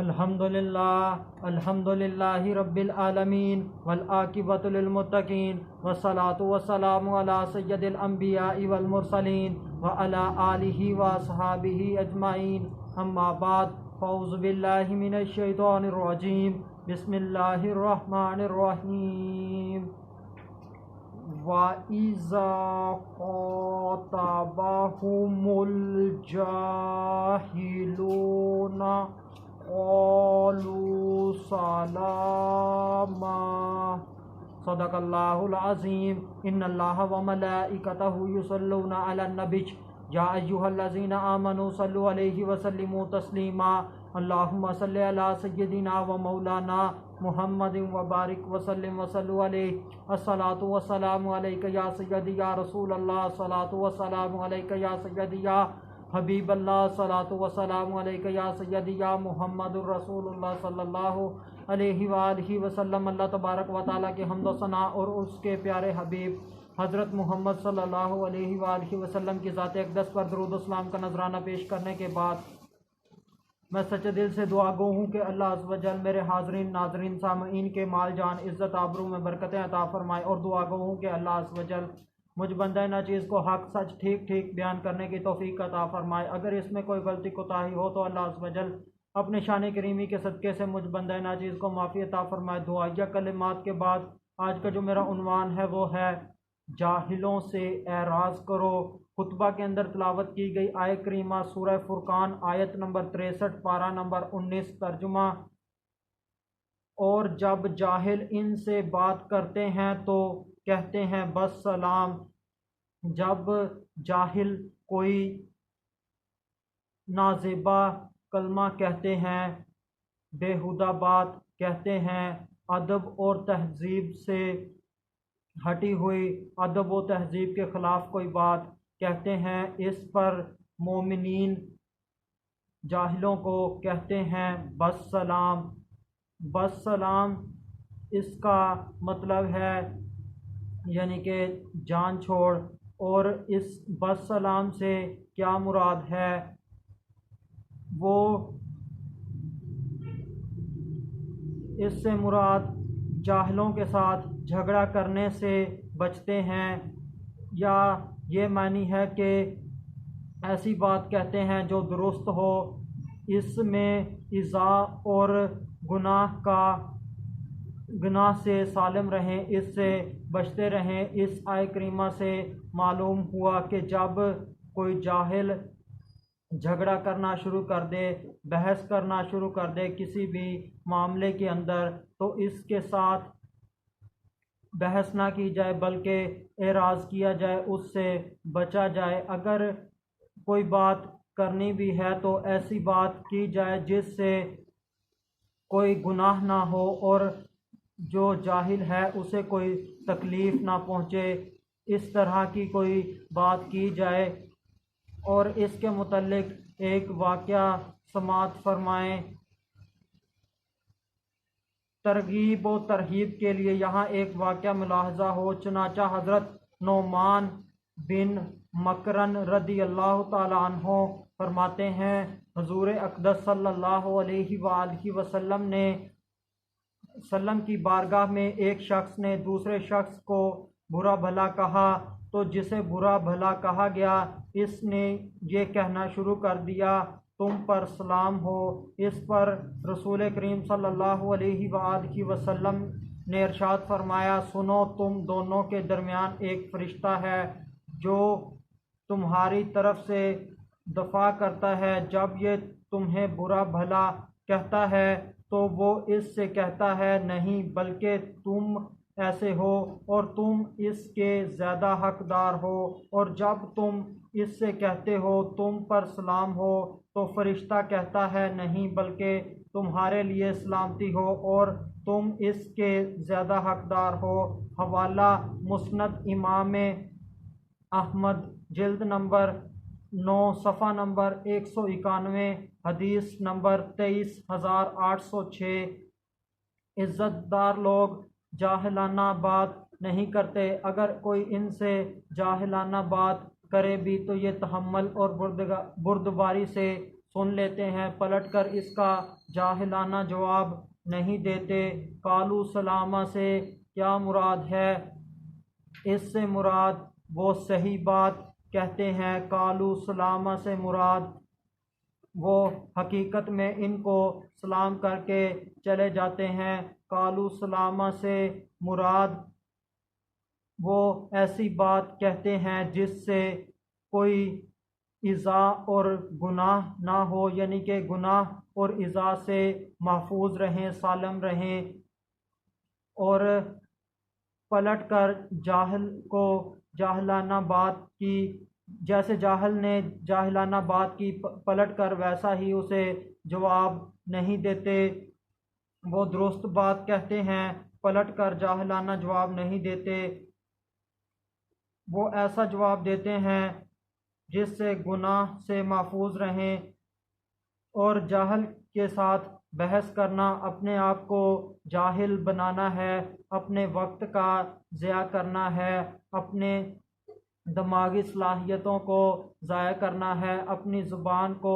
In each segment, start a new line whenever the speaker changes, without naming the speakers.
अल्हम्दुलिल्लाहि रब्बिल आलमीन वल आकिबतु लिल मुत्तकीन वस्सलातु वस्सलामु अला सय्यदिल अंबियाइ वल मुरसलीन व अला आलिहि व अस्हाबिहि अजमाइन अम्मा बाद फ़ौज़ु बिल्लाहि मिनश शैतानिर रजीम बिस्मिल्लाहिर रहमानिर रहीम वइज़ा ख़ातबहुमुल जाहिलूना क़ालू सलामा। सदक़ल्लाहुल अज़ीम। इन्नल्लाहा व मलाइकतहु युसल्लूना अलन नबी या अय्युहल्लज़ीना आमनू सल्लु अलैहि व सल्लिमू तस्लीमा। अल्लाहुम्मा सल्लि अला सय्यिदिना व मौलाना मुहम्मदिन व बारिक व सल्लिम व सल्लु अलैहि। अस्सलातु वस्सलामु अलैका या सय्यदी या रसूलल्लाह। अस्सलातु वस्सलामु अलैका या सय्यदी या हबीबल्लाह। अस्सलातु वस्सलामु अलैका या सय्यदी या मुहम्मदुर रसूलुल्लाह सल्लल्लाहु अलैहि व आलिहि वसल्लम। अल्लाह तबारक व तआला के हम्द व सना और उसके प्यारे हबीब हज़रत मोहम्मद सल्लल्लाहु अलैहि व आलिहि वसल्लम की ज़ात अक़दस पर दरूद व सलाम का नजराना पेश करने के बाद मैं सच्चे दिल से दुआ गो हूँ कि अल्लाह अज़्ज़ व जल मेरे हाज़रीन नाज़रीन सामईन के माल जान इज़्ज़त आबरू में बरकतें अता फ़रमाए। और दुआ गो हूँ कि अल्लाह अज़्ज़ व जल मुझ बंदा नाचीज़ को हक़ सच ठीक ठीक बयान करने की तौफ़ीक अता फ़रमाए। अगर इसमें कोई गलती कोताही हो तो अल्लाह अज़्ज़ व जल अपने शान करीमी के सदक़े से मुझ बंदा नाचीज़ को माफ़ी अता फ़रमाए। दुआया कलिमात के बाद आज का जो मेरा उन्वान है वो है जाहिलों से एराज़ करो। खुतबा के अंदर तिलावत की गई आयत करीमा सूरह फुरकान आयत नंबर 63 पारा नंबर 19 तर्जुमा। और जब जाहिल इनसे बात करते हैं तो कहते हैं बस सलाम। जब जाहिल कोई नाज़ेबा कलमा कहते हैं, बेहुदा बात कहते हैं, अदब और तहज़ीब से हटी हुई अदब व तहज़ीब के ख़िलाफ़ कोई बात कहते हैं, इस पर मोमिनीन जाहिलों को कहते हैं बस सलाम। बस सलाम इसका मतलब है यानी कि जान छोड़। और इस बस सलाम से क्या मुराद है, वो इससे मुराद जाहिलों के साथ झगड़ा करने से बचते हैं, या ये मानी है कि ऐसी बात कहते हैं जो दुरुस्त हो, इसमें इज़ा और गुनाह से सालिम रहें, इससे बचते रहें। इस आय करीमा से मालूम हुआ कि जब कोई जाहिल झगड़ा करना शुरू कर दे, बहस करना शुरू कर दे किसी भी मामले के अंदर, तो इसके साथ बहस ना की जाए बल्कि एराज़ किया जाए, उससे बचा जाए। अगर कोई बात करनी भी है तो ऐसी बात की जाए जिससे कोई गुनाह ना हो और जो जाहिल है उसे कोई तकलीफ़ ना पहुँचे, इस तरह की कोई बात की जाए। और इसके मुतल्लिक एक वाक़या समाअत फरमाएँ। तरगीब व तरहीब के लिए यहाँ एक वाक़या मुलाहज़ा हो। चुनाचा हज़रत नोमान बिन मकरन रदी अल्लाह ताला अन्हो फरमाते हैं, हुज़ूर अक़दस सल्लल्लाहु अलैहि वसल्लम ने की बारगाह में एक शख्स ने दूसरे शख्स को बुरा भला कहा, तो जिसे बुरा भला कहा गया इसने ये कहना शुरू कर दिया, तुम पर सलाम हो। इस पर रसूल करीम सल्लल्लाहु अलैहि वसल्लम ने इरशाद फरमाया, सुनो, तुम दोनों के दरमियान एक फ़रिश्ता है जो तुम्हारी तरफ से दफ़ा करता है। जब ये तुम्हें बुरा भला कहता है तो वो इससे कहता है नहीं, बल्कि तुम ऐसे हो और तुम इसके ज़्यादा हकदार हो। और जब तुम इससे कहते हो तुम पर सलाम हो, तो फरिश्ता कहता है नहीं, बल्कि तुम्हारे लिए सलामती हो और तुम इसके ज़्यादा हकदार हो। हवाला मुस्नद इमाम अहमद जिल्द नंबर 9 सफ़ा नंबर 191 हदीस नंबर 23,806। इज़्ज़तदार लोग जाहिलाना बात नहीं करते। अगर कोई इनसे जाहिलाना बात करे भी तो ये तहम्मुल और बुर्दबारी से सुन लेते हैं, पलट कर इसका जाहिलाना जवाब नहीं देते। कालू सलामा से क्या मुराद है? इससे मुराद वो सही बात कहते हैं। कालू सलामा से मुराद वो हकीकत में इनको सलाम करके चले जाते हैं। कालू सलामा से मुराद वो ऐसी बात कहते हैं जिससे कोई इज़ा और गुनाह ना हो, यानी कि गुनाह और इज़ा से महफूज रहें, सालम रहें। और पलट कर जाहिल को जाहिलाना बात की, जैसे जाहिल ने जाहिलाना बात की, पलट कर वैसा ही उसे जवाब नहीं देते। वो दुरुस्त बात कहते हैं, पलट कर जाहिलाना जवाब नहीं देते। वो ऐसा जवाब देते हैं जिससे गुनाह से महफूज रहें। और जाहिल के साथ बहस करना अपने आप को जाहिल बनाना है, अपने वक्त का ज़िया करना है, अपने दिमागी सलाहियतों को ज़ाया करना है, अपनी ज़ुबान को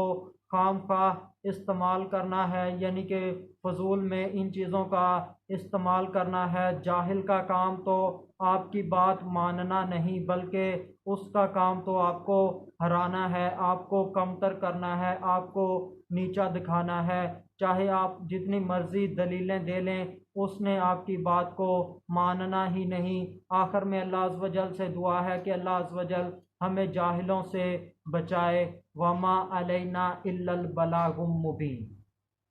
खामख्वाह इस्तेमाल करना है, यानी कि फजूल में इन चीज़ों का इस्तेमाल करना है। जाहिल का काम तो आपकी बात मानना नहीं, बल्कि उसका काम तो आपको हराना है, आपको कमतर करना है, आपको नीचा दिखाना है। चाहे आप जितनी मर्ज़ी दलीलें दे लें, उसने आपकी बात को मानना ही नहीं। आखिर में अल्लाह अज़्ज़ व जल से दुआ है कि अल्लाह अज़्ज़ व जल हमें जाहिलों से बचाए। वमा अलैना इल्लल बलागुम मुबीन।